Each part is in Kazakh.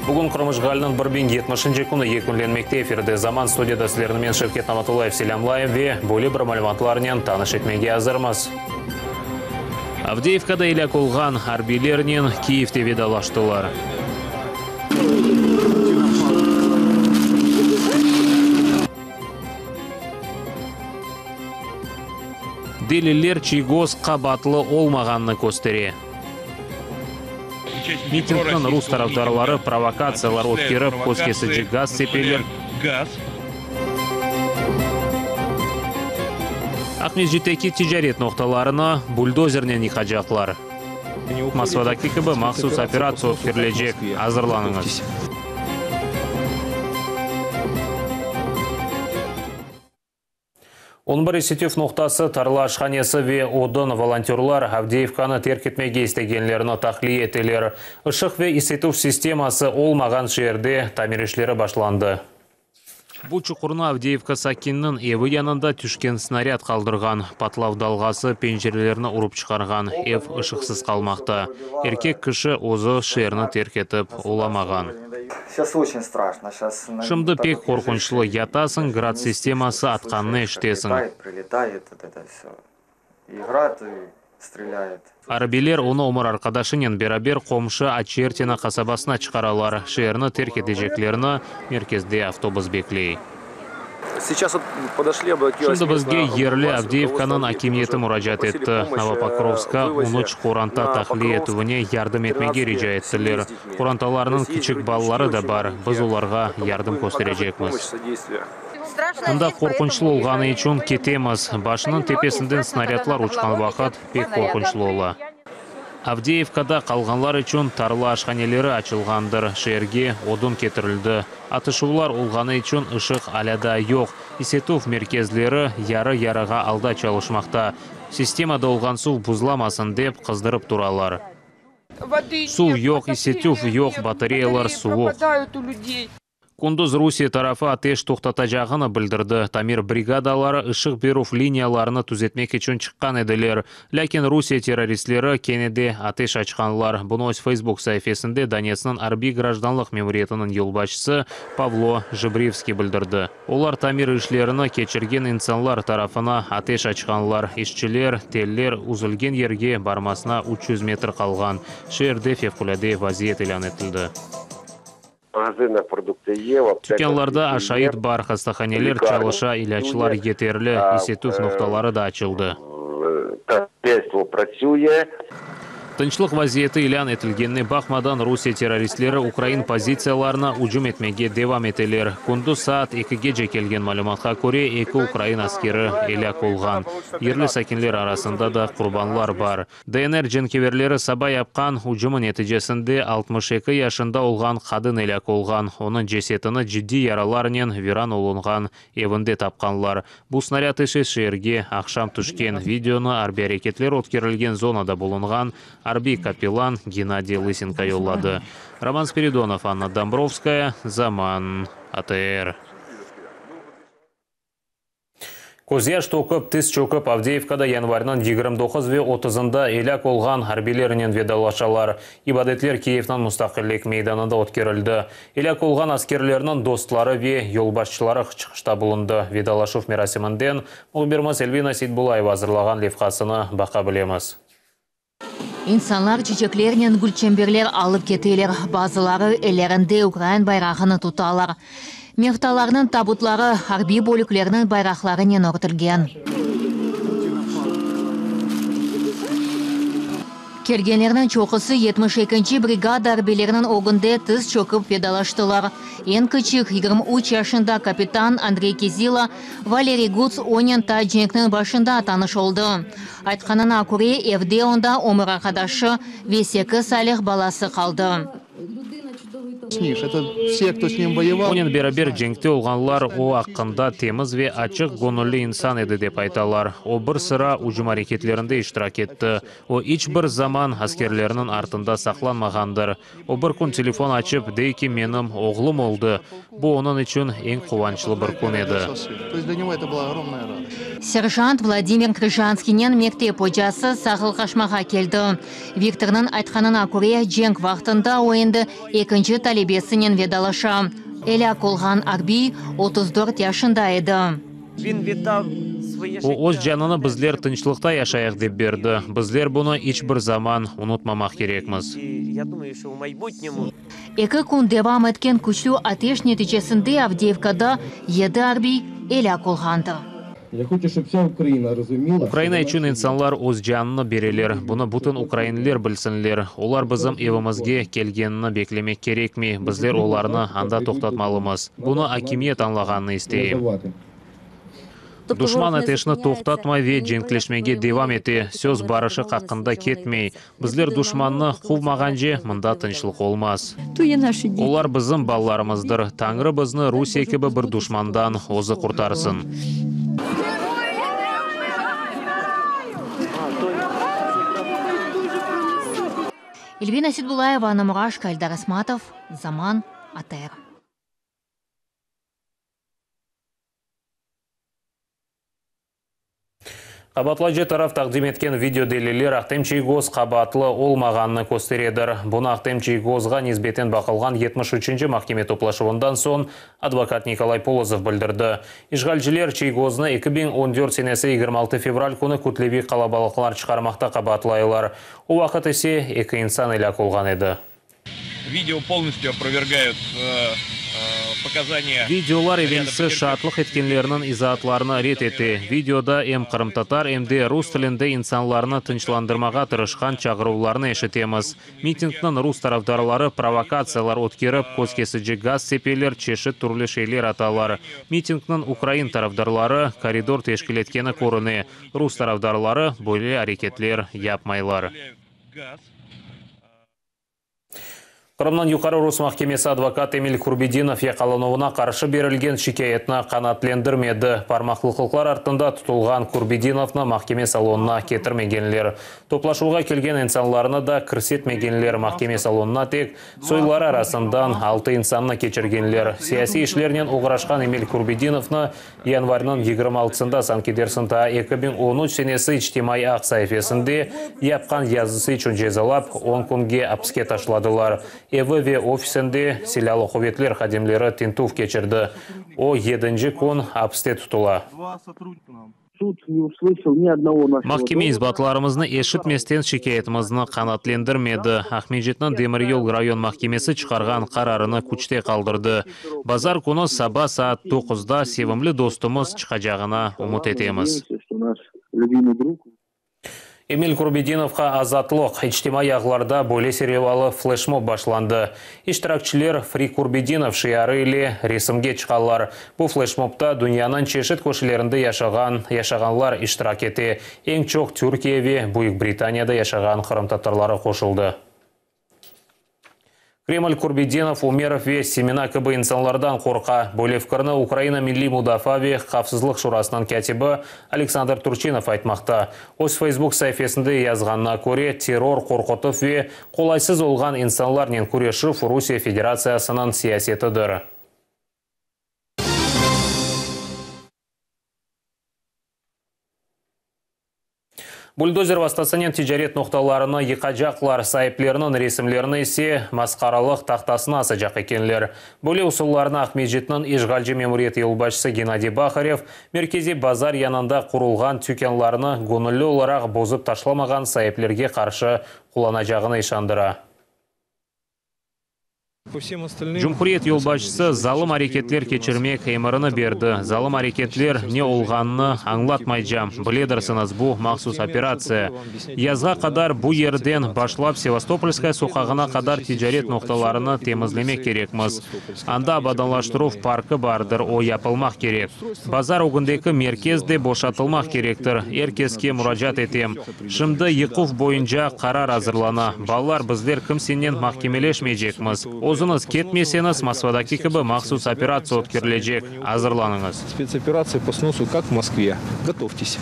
Бүгін Қырмыжғалының 1070 күні екінленмекте эфирде заман студияда сілерімен Шевкет Наматулаев Селямлаев ве бөлі бір мәліматларынан таныш етмеге азырмыз. Авдеевкада елек олған арбилерінен Киевте ведалаштылар. Делилер чийгоз қабатлы олмағанны көстере. Митингтің рус тараптарлары провокациялар өткеріп, көскесіжі газ сепелер. Ақмежеттеки тижарет ноқталарына бульдозернен иқажақлар. Москвадаки кібі мақсус операция өткерлежек. Азырланыңыз. Он бір есетев ноқтасы Тарла Ашханесі ве Одын волонтерлар Авдеевканы терк етмеге істегенлеріні тақли етелер. Ұшық ве есетев системасы олмаған жерде тамирешлері башланды. Бұл чұқырына Авдеевка Сакиннің еві янында түшкен снаряд қалдырған. Патлав далғасы пенжерлеріні ұрып шығарған. Ев ұшықсыз қалмақты. Еркек кіші озы шеріні терк етіп оламаған. Шымды пек қорқыншылы ятасың, град системасы атқанны іштесің. Арабилер оны омыр арқадашынен берабер қомшы Ачертина қасабасына чықаралар. Шеріні терк етежеклеріні мерkezде автобус беклей. Шымды бізге ерлі Авдеевканын акиметі мұражат етті. Новопокровска ұныч Қоранта тақли етуіне ярдым етмеге режа еттілер. Қоранталарының кичік баллары да бар. Біз оларға ярдым көстережекміз. Мұнда қорқыншылы олғаны үшін кетеміз. Башының тепесінден снарядлар ұчқан вақыт пек қорқыншылы ола. Авдеевкада қалғанлар үшін Тарла Ашханелері açылғандыр. Шерге одын кетірілді. Атышулар олғаны үшін ұшық аляда yok. Исетув мерkezлері яры-ярыға алда çalışмақта. Системада олған су бұзламасын деп қыздырып тұралар. Су yok, Исетув yok, батареялар суық. Кундуз Русия тарафы атеш тоқтатажағыны білдірді. Тамир бригадалары ұшық беруф линияларыны түзетмек үшін шыққан еділер. Ләкин Русия террористлері кенеде атеш açқанлар. Бұны өз Facebook сайфесінде Донецкнің арби гражданлық мемориетінің елбашысы Павло Жибриевский білдірді. Олар Тамир ішлеріні кечірген инсанлар тарафына атеш açқанлар. Ишчілер, теллер үзілген ерге бармасына 300 метр қалған. Шерде февкуляде вазиет илан етілді. Түкенларда ашайыт бар, хастаханелер чалыша илячылар етерлі, Исетув ноқталары да açылды. Тынчлық вазиеті илан етілгенне бақмадан Русия террористлері Украин позицияларына ұжым етмеге девам етелер. Күнді саат 2-ге жекелген малыматқа көре 2 Украин аскері еляк олған. Ерлі сәкінлер арасында да құрбанлар бар. ДНР женкеверлері сабай апқан ұжымын нәтижесінде 62 яшында олған қадын еляк олған. Оның жесетіні жидді яраларынан виран олынған евінде тапқанлар. Бұл снаряд іші шерге ақшам түшкен. Видеоны арби әрекетлер өткерілген зонада болынған арби капеллан Геннадий Лысенко yolladı. Роман Спиридонов, Анна Домбровская, Zaman, АТР. Көзяш тоқып, тіс чөкіп Авдеевкада январынан 29 ве 30-ында еляк олған арбилерінен ведалашалар. Ибадетлер Киевнан мұстақирлік мейданында өткерілді. Еляк олған аскерлерінің достлары ве елбашчылары чықышта бұлынды. Ведалашув мерасимінден Мұлбермас Эльвина Сейтбулаева азырлаған левқасыны бақа білеміз. İnsanlar çiçeklerinin gülçemberler alıp keteler. Bazıları ellerinde Ukrayna bayrağını tutalar. Meftalarının tabutları harbi bölüklerinin bayraklarının örtülgen. Kelgenlerinin çoğusu 72. brigada arbilerinin oğunda tız çöküp vedalaştılar. En küçük 23 yaşında kapitan Andrei Kizila, Valeri Guts onun tacikinin başında tanış oldu. Айтқанына көре evde onda omur arkadaşı ve 8 aylık balası kaldı. Онен берабер жеңкте олғанлар о аққында теміз ве ачық гонолі инсан еді деп айталар. О бір sıra ұжым әрекетлерінде иштирак етті. О іч бір заман аскерлерінің артында сақланмағандыр. О бір күн телефон açып, дейки менім оғлым олды. Бұл оның үшін ең қуанчлы бір күн еді. Сержант Владимир Крыжанскинен мектеп hocası сағыл қашмаға келді. Викторның айтқанына көре жеңк вақтында ойынды екінші талебесінен ведалаша. Эля Колған Арби 34 yaşında еді. О жаныны bizler тынчлыкта яшаяк деп берді. Bizler бұны ичбір заман unutmamak керекміз. Екі күн devam etken күчлü ateş neticesinde Авдеевкада 7 Арби Эля Колғанды. Я хочу, щоб вся Україна розуміла. Украина üçün insanlar өз жаныны берелер. Бұны бүтін украинлер білсінлер. Олар біздің evimizге келгенini беклемек керекме. Bizler оларны анда тоқтатмалымыз. Бұны акимиет аңлағанны істейм. Душман атешні тоқтатмай ве женклешмеге девам еті. Сөз барышы қақында кетмей. Bizler душманны қувмағанже мұнда тыншылық олмаз. Олар біздің балларымыздыр. Таңыры бізні Русия кебі бір душмандан озы құртарсын. Эльвина Сидбулаева, Анна Мурашко, Эльдар Асматов, Заман, АТР. Қабатлы же тарaf тақдим еткен видео делилер ақтемчей гоз қабатлы олмағанны көстередір. Бұны ақтемчей гозға низбетен бақылған 73-ші махкеме топлашуындан сон адвокат Николай Полозов білдірді. Ишғалжілер чейгозны 2014 сенесі 26 февраль күні күтлеби қалабалықлар чықармақта қабатлайлар. О вақыт есе екі инсан елі қолған еді. Видео полностью опровергают показания. Видеолар евенсі шатлық еткенлерінің изаатларына рет еті. Видеода әм қырымтатар, әмде рус тілінде инсанларына тынчландырмаға тырышқан чағыруларны ешітеміз. Митингтің рус тарафдарлары провокациялар өткеріп, көзкесіжі газ сепелер, чеші түрлі шейлер аталар. Митингтің Украин тарафдарлары коридор тешкіл еткені көріне. Рус тарафдарлары бөлі әрекетлер япмайлар. Қырымнан юқары Рус махкемесі адвокат Эмиль Курбидинов яқалануына қаршы берілген шикаятына қанатлендірмеді. Пармақлықлықлар артында тұтылған Курбидиновны махкеме салонына кетірмегенлер. Топлашуға келген инсанларына да кірсетмегенлер. Махкеме салонына тек сойлары арасындан 6 инсанны кечіргенлер. Сияси ішлерінен оғырашқан Эмиль Курбидиновны январның 26-сында Санкт-Петербургта 2013 сенесі ичтимай ақ сайфесінде япқан язысы үшін жезалап, 10 күнге апске ташладылар. ЕВВ офисінде селялы ховетлер хадимлері тентув кечірді. О 7-ші күн апсте тұтыла. Махкеме избатларымызны ешітместен шикаятымызны қанатлендірмеді. Ахмеджетнің Демир-Yol район махкемесі чықарған қарарыны күчте қалдырды. Базар күні саба саат 9-да севімлі достымыз чықажағына ұмыт етеміз. Эмиль Курбидиновқа азатлық ичтимай ағларда бөле сериалы флешмоб башланды. Иштиракчилер Фри Курбидинов шияры или ресімге чықалар. Бұл флешмобта дүнияның чешет көшелерінде яшағанлар иштирак еті. Ең чоқ Түркиеве, Бүйік Британияда яшаған қырымтаттарлары қошылды. Кремль Курбидинов Умеров ве семена кыбы инсанлардан қорқа. Бөлевкірні Украина Милли Мудафави қапсызлық шурасынан кәтібі Александр Турчинов айтмақта. Өз Facebook сайфесінде язғанына көре террор қорқытып ве қолайсыз олған инсанларнен күрешіп Русия Федерациясының сиясетідір. Бульдозер вастасынен тижарет ноқталарыны еқажақлар сайыплерінің ресімлеріні есе масқаралық тақтасына асыжақ екенлер. Бөле ұсылларына Ахмеджетнің Ишғалжы мемуриет елбашысы Геннадий Бахарев меркези базар янында құрылған түйкенларыны гонылы оларақ бозып ташламаған сайыплерге қаршы құланажағыны ишандыра. Жұмхуриет елбашысы залым әрекетлер кечірмек еміріні берді. Залым әрекетлер не олғанны аңлатмайжам. Біледірсіңіз, бұл мақсус операция. Язға қадар бұл ерден башлап Севастопольская соқағына қадар тижарет ноқталарыны темізлемек керекміз. Анда абаданлаштыру паркы бардыр, о япылмақ керек. Базар оғындекі меркезде бошатылмақ керектір. Еркеске мұражат етем. Шымды еқув бойынша қарар азырлана. Балалар біздер кімсенен махкемелешмейжекміз. Озыңыз кетмесеңіз, Москвадаки кібі мақсус операция өткерлежек. Азырланыңыз. Спецоперация по сносу, как в Москве. Готовьтесь.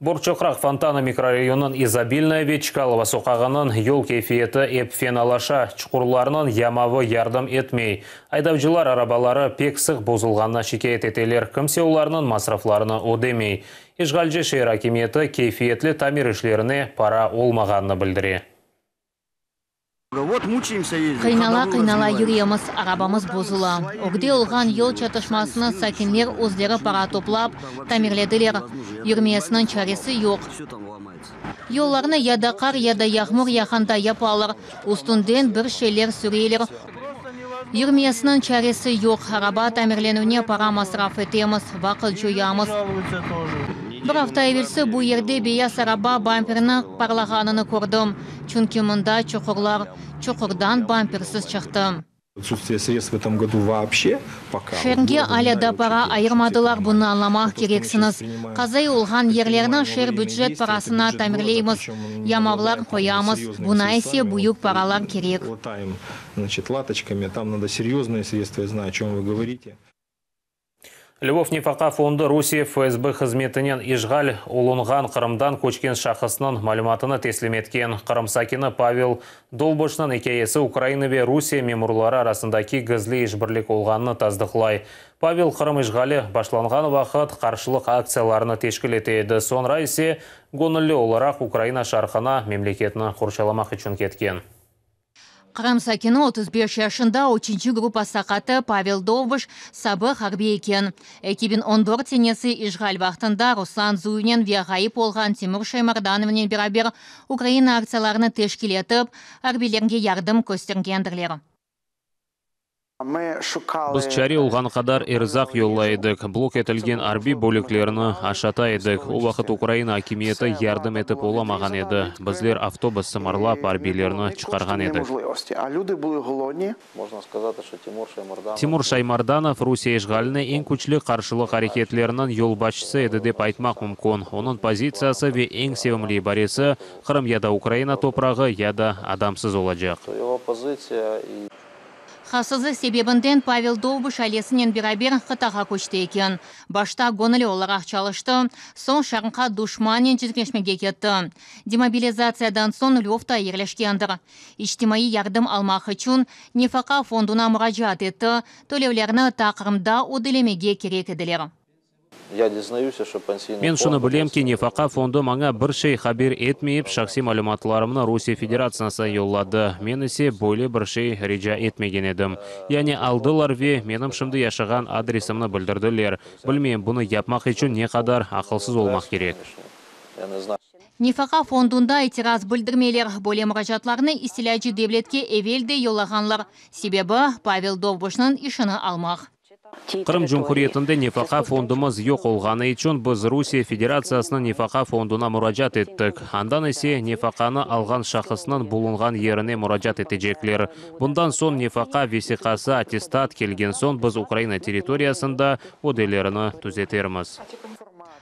Борчоқрақ Фонтана микрорайонын изобильная Чкалова соқағының ел кейфиеті эпфеналаша чұқырларының ямавы ярдым етмей. Айдавжылар арабалары пек сық бозылғанына шикает етелер, кімсе оларының масрафларыны одемей. Ишғалжы шейр акиметі кейфиетлі тамир ішлеріне пара олмағанны білдіре. Вот мучаемся ездим. Кыйнала юриemiz, arabamız bozula. Ogde olgan yol çatışmasını sakinler özleri para toplap, tamirlediler. Yürümeyesinin çaresi yok. Yollarını ya da kar ya da yağmur yağanda yaparlar. Üstünden bir şeyler sürüyorlar. Yürümeyesinin çaresi yok. Araba tamirlenene para masraf etemiz, vakit joyamız. Bir hafta evvelsi bu yerde beyaz araba bamperini parlaganını gördüm. Çünkü mında çukurlar, çukurdan bampersiz çıktım. Отсутствие средств в этом году вообще пока. Şerge hala da para ayırmadılar, bunu anlamak gereksiniz. Kazayı olgan yerlerine şer bütçet parasına tamirleyimiz, yamavlar koyamız, buna ise büyük paralar gerek. Латаем, значит, латочками, там надо серьезные средства, я знаю, о чем вы говорите. Львов Нефақа фонды Русия ФСБ қызметінен Ижғал олынған Қырымдан көчкен шақысының малюматыны теслим еткен. Қырым сакины Павел Долбошның екеесі Украина ве Русия мемурлары арасындаки гізлі ешбірлік олғанны таздықлай. Павел Қырым Ижғалы башланған вақыт қаршылық акцияларыны тешкіл етеді. Сонра есе гонылы оларақ Украина шарқына мемлекетіні құршаламақ үшін кеткен. Қырым сакini 35 yaşında 3. группа сақаты Павел Долбош сабы харби екен. 2014 senesi işgal vaqtında Ruslan Zuynen ve gayip olgan Timur Şaymardановмен beraber Ukraina aksiyalarını teşkil etip, harbilerге yardım göstergendirler. Біз чари олған қадар эрзақ yollaydık. Блок етілген арби бөліклеріні ашата едік. О вақыт Украина акимиеті ярдым етіп оламаған еді. Біздер автобус сымарлап арбилеріні чықарған едік. Тимур Шаймарданов Русия ишгаліне ең күчлі қаршылық әрекетлерінің yol başçысы еді деп айтмақ мүмкін. Оның позициясы ве ең севімлі баресі Қырым яда Украина топрағы яда адамсыз olacak. Хасызы себебінден Павел Долбош алесінен бирабер қытаға көшті екен. Башта гонылы оларақ çalışты, сон шарынға душманен жүзгешмеге кетті. Демобилизациядан сон Львовта ерлешкендір. Иштимаи ярдым алмақ үшін Нефақа фондуна мұражат етті, төлеулеріні тақырымда өділемеге керек еділер. Мен шыны білем ки Нефақа фонды маңа бір шей хабер етмейіп, шақси малюматларымны Русия Федерациясы yolлады. Мен есе бөлі бір шей рижа етмеген едім. Яни алдылар ве менің шымды яшаған адресімні білдірділер. Білмейм, бұны yapmaq үшін не қадар ақылсыз олмақ керек. Нефақа фондунда itiraz білдірмелер, бөле мұражатларыны истилячы девлетке evelde yollағанлар. Себебі Павел Довбошның ішіні алмақ. Қырым Жұмхуриетінде Нефақа фондымыз yok olғаны үшін біз Русия Федерациясының Нефақа фондуна мұражат еттік. Андан есе Нефақаны алған шақысының бұлынған еріне мұражат етежеклер. Бұндан сон Нефақа весиқасы аттестат келген сон біз Украина территориясында оделеріні түзетерміз.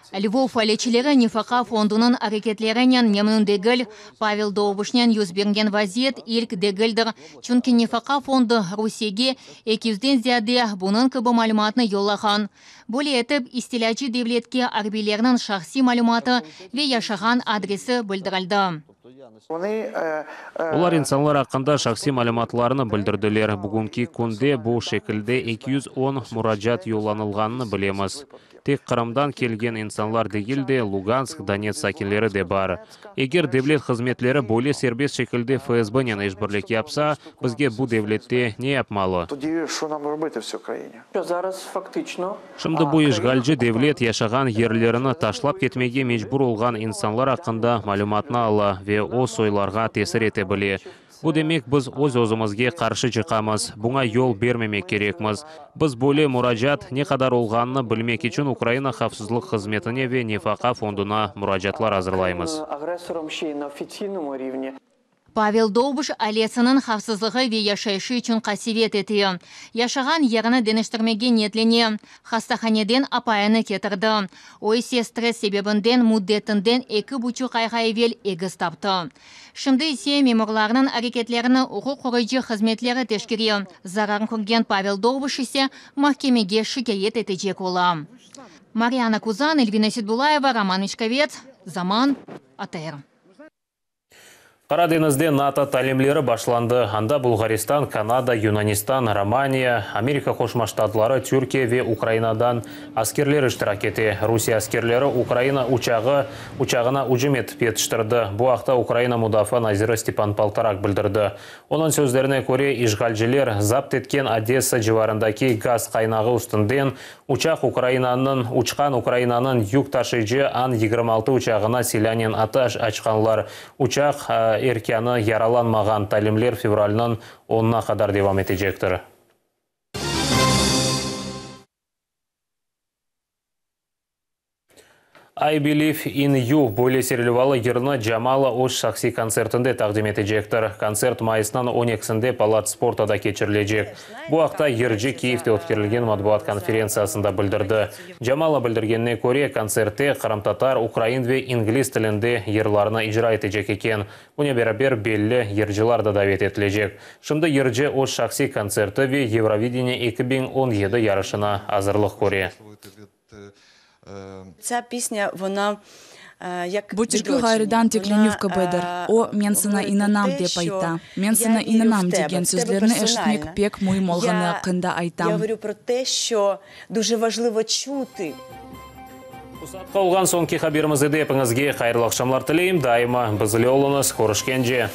Львов алечилері Нефақа фондунun әрекетлерінен немнің дегіл, Павел Долбошнен юзберген вазиет ilk дегілдір. Чүнкі Нефақа фонды Русияге 200-ден зияде бұның кібі малюматыны yolлаған. Боле етіп, истилячы девлетке арбилерінің шақси малюматы ве яшаған адресі білдірілді. Олар инсанлар ақында шақси малюматларыны білдірділер. Бүгінгі күнде бұл шекілде 210 мұражат yollanылғанын білеміз. Тек Қырымдан келген инсанлар дегілде Луганск, Донецк сакинлері де бар. Егер девлет қызметлері более сербес шекілде ФСБ-нен ешбірлік yapsa, бізге бұл девлетте не yapmalı? Шымды бұл ишгалжы девлет яшаған ерлеріні ташлап кетмеге мечбур олған инсанлар ақында малюматына ала ве о сойларға тесір ете біле. Бұл демек біз өз-өзімізге қаршы чықамыз. Бұңа yol бермемек керекміз. Біз бөле мұражат не қадар олғанны білмек үшін Украина қавсызлық қызметіне ве Нефақа фондуна мұражатлар азырлаймыз. Павел Долбош алесінің хавсызлығы ве яшайшы үшін қасивет еті. Яшаған еріні денештірмеге ниетлене, хастаханеден апайыны кетірді. Ойсе стресс себебінден мұддетінден 2,5 айға евел егіз тапты. Шымды есе меморларының әрекетлеріні ұқы қорыйжы қызметлері тешкере. Зарарын көрген Павел Долбош есе махкемеге шикает етежек ола. Марияна Кузан, Эльвина Сидбулаева, Роман Мишковец, Заман, АТР. Қара деңізде НАТО тәлімлері башланды. Анда Булгаристан, Канада, Юнанистан, Романия, Америка Қошма Штатлары, Түркия ве Украинадан аскерлер іштірак еті. Русия аскерлері Украина учағына ұжым етіп етіштірді. Бұл ақта Украина мұдафа назирі Степан Полторак білдірді. Оның сөздеріне көре ишгалжілер запт еткен Одесса живарындаки газ қайнағы үстінден учқан Украинанын юк ташыйжы ан 26 учағына селянин аташ açқанлар. Учақ Эркияны яраланмаған тәлімлер февральнан 10-на қадар девам етежектір. I Believe in You бөлі серілівалы еріні Джамала ош шақси концертінде тақдим етежектір. Концерт майысынан 12-сінде Палат спортада кечірілежек. Бұл ақта ержі Киевте өткерілген матбуат конференциясында білдірді. Джамала білдіргеніне көре концертте қарамтатар украин ве инглиз тілінде ерларына ижра етежек екен. Бұне бәрабер белі ержілар да давет етілежек. Шымды ержі ош шақси концерті ве Евровидение 2017 ярышына азырлық көре. Ця пісня, вона Бутишки гайрыдан текленювка бедер. О, мен сына инанам деп айта. Мен сына инанам деген сөздерні ештімек пек мой молғаны ақында айтам. Я говорю про те, що дуже важливо чути. Ұсатқа олған соңки хаберімізді епіңізге қайырлы ақшамлар тілейм. Дайыма бізілі олыңыз, қорышкенже.